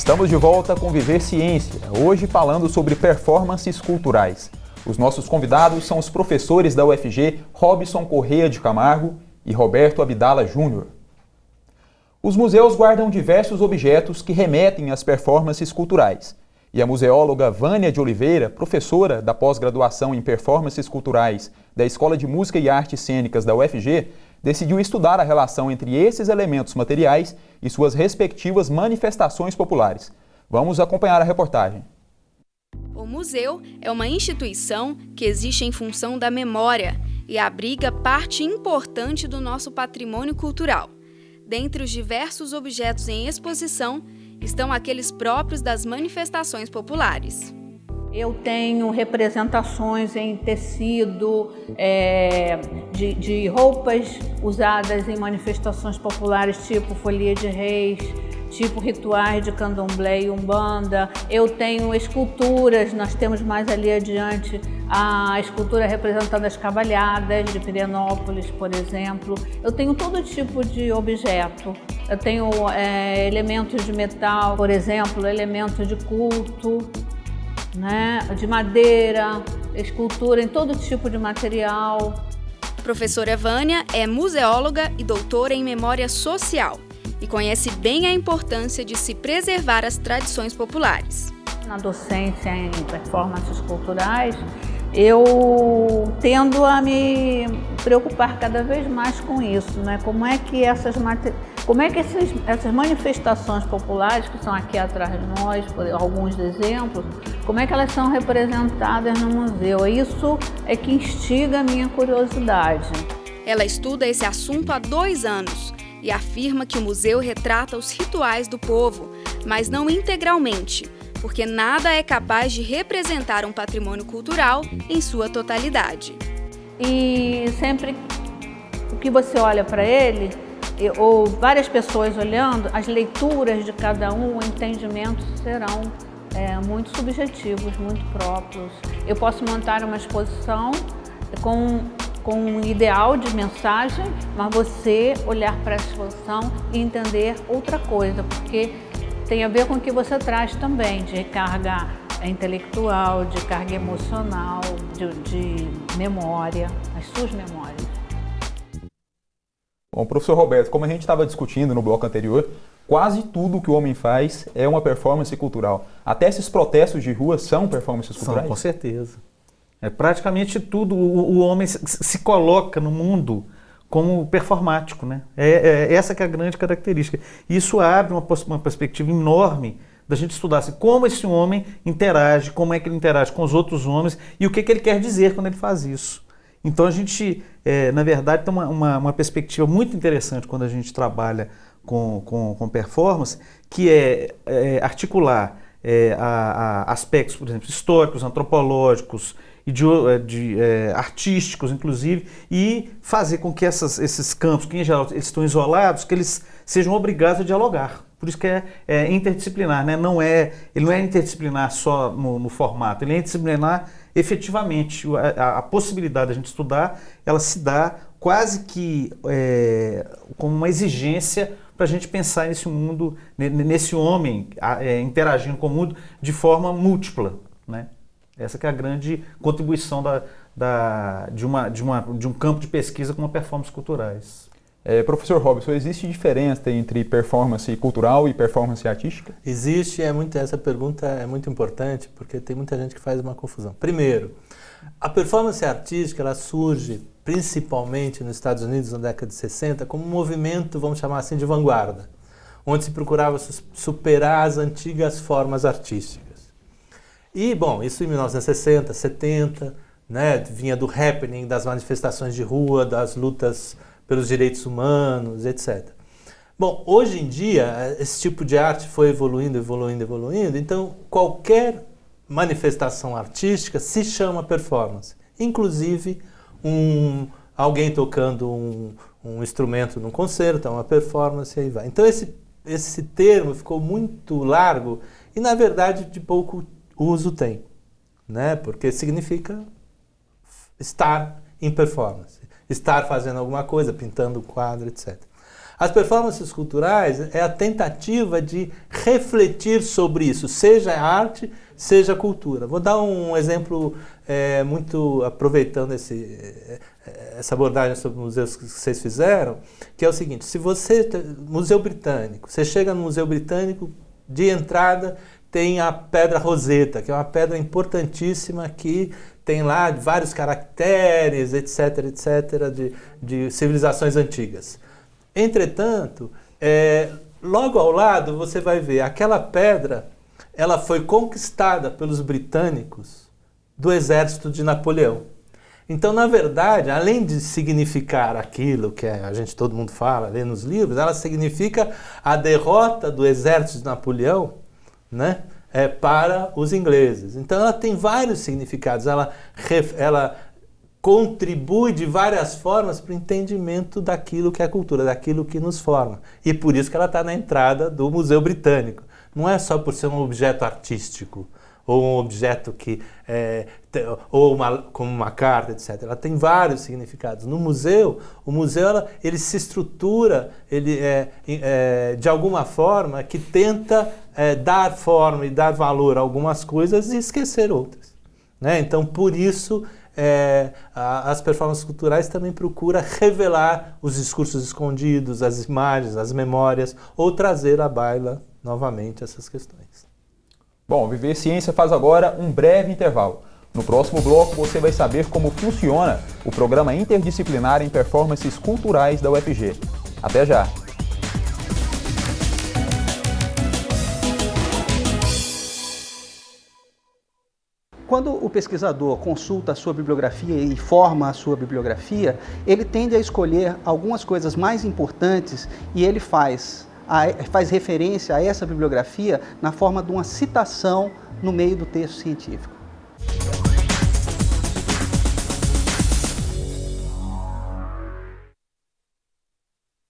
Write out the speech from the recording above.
Estamos de volta com Viver Ciência, hoje falando sobre performances culturais. Os nossos convidados são os professores da UFG, Robson Correia de Camargo e Roberto Abdala Júnior. Os museus guardam diversos objetos que remetem às performances culturais. E a museóloga Vânia de Oliveira, professora da pós-graduação em performances culturais da Escola de Música e Artes Cênicas da UFG, decidiu estudar a relação entre esses elementos materiais e suas respectivas manifestações populares. Vamos acompanhar a reportagem. O museu é uma instituição que existe em função da memória e abriga parte importante do nosso patrimônio cultural. Dentre os diversos objetos em exposição, estão aqueles próprios das manifestações populares. Eu tenho representações em tecido, de roupas usadas em manifestações populares, tipo folia de reis, tipo rituais de candomblé e umbanda. Eu tenho esculturas, nós temos mais ali adiante a escultura representando as cavalhadas de Pirenópolis, por exemplo. Eu tenho todo tipo de objeto. Eu tenho elementos de metal, por exemplo, elementos de culto, né, de madeira, escultura em todo tipo de material. A professora Vânia é museóloga e doutora em memória social e conhece bem a importância de se preservar as tradições populares. Na docência em performances culturais, eu tendo a me preocupar cada vez mais com isso, né? Como é que essas manifestações populares, que são aqui atrás de nós, por alguns exemplos, como é que elas são representadas no museu? Isso é que instiga a minha curiosidade. Ela estuda esse assunto há 2 anos e afirma que o museu retrata os rituais do povo, mas não integralmente, porque nada é capaz de representar um patrimônio cultural em sua totalidade. E sempre que você olha para ele, ou várias pessoas olhando, as leituras de cada um, o entendimento serão muito subjetivos, muito próprios. Eu posso montar uma exposição com um ideal de mensagem, mas você olhar para a exposição e entender outra coisa, porque tem a ver com o que você traz também, de carga intelectual, de carga emocional, de memória, as suas memórias. Bom, professor Roberto, como a gente estava discutindo no bloco anterior, quase tudo que o homem faz é uma performance cultural. Até esses protestos de rua são performances culturais? São, com certeza. Praticamente tudo, o homem se coloca no mundo como performático, né? Essa que é a grande característica. Isso abre uma perspectiva enorme da gente estudar assim, como esse homem interage, como é que ele interage com os outros homens e o que ele quer dizer quando ele faz isso. Então a gente, na verdade, tem uma perspectiva muito interessante quando a gente trabalha com performance, que é articular aspectos, por exemplo, históricos, antropológicos, e artísticos, inclusive, e fazer com que esses campos, que em geral eles estão isolados, que eles sejam obrigados a dialogar. Por isso que é interdisciplinar, né? Ele não é interdisciplinar só no formato, ele é interdisciplinar efetivamente. A possibilidade de a gente estudar, ela se dá quase que como uma exigência para a gente pensar nesse mundo, nesse homem interagindo com o mundo de forma múltipla, né? Essa que é a grande contribuição de um campo de pesquisa como performances culturais. Professor Robson, existe diferença entre performance cultural e performance artística? Existe, essa pergunta é muito importante, porque tem muita gente que faz uma confusão. Primeiro, a performance artística ela surge principalmente nos Estados Unidos na década de 60 como um movimento, vamos chamar assim, de vanguarda, onde se procurava superar as antigas formas artísticas. E, bom, isso em 1960, 70, né, vinha do happening, das manifestações de rua, das lutas pelos direitos humanos, etc. Bom, hoje em dia, esse tipo de arte foi evoluindo, então qualquer manifestação artística se chama performance, inclusive alguém tocando um instrumento num concerto, é uma performance, e aí vai. Então esse termo ficou muito largo e, na verdade, de pouco uso tem, né? Porque significa estar em performance, estar fazendo alguma coisa, pintando quadro, etc. As performances culturais é a tentativa de refletir sobre isso, seja arte, seja cultura. Vou dar um exemplo muito aproveitando essa abordagem sobre museus que vocês fizeram, que é o seguinte: se você, Museu Britânico, você chega no Museu Britânico, de entrada tem a Pedra Rosetta, que é uma pedra importantíssima que tem lá vários caracteres, etc, etc, de civilizações antigas. Entretanto, logo ao lado você vai ver aquela pedra, ela foi conquistada pelos britânicos do exército de Napoleão. Então, na verdade, além de significar aquilo que todo mundo fala, lê nos livros, ela significa a derrota do exército de Napoleão, né, para os ingleses. Então, ela tem vários significados, ela contribui de várias formas para o entendimento daquilo que é a cultura, daquilo que nos forma. E por isso que ela está na entrada do Museu Britânico. Não é só por ser um objeto artístico, ou um objeto como uma carta, etc. Ela tem vários significados. No museu, o museu ele se estrutura de alguma forma que tenta dar forma e dar valor a algumas coisas e esquecer outras, né? Então, por isso, as performances culturais também procuram revelar os discursos escondidos, as imagens, as memórias, ou trazer à baila novamente essas questões. Bom, Viver Ciência faz agora um breve intervalo. No próximo bloco você vai saber como funciona o programa interdisciplinar em performances culturais da UFG. Até já! Quando o pesquisador consulta a sua bibliografia e forma a sua bibliografia, ele tende a escolher algumas coisas mais importantes e ele faz referência a essa bibliografia na forma de uma citação no meio do texto científico.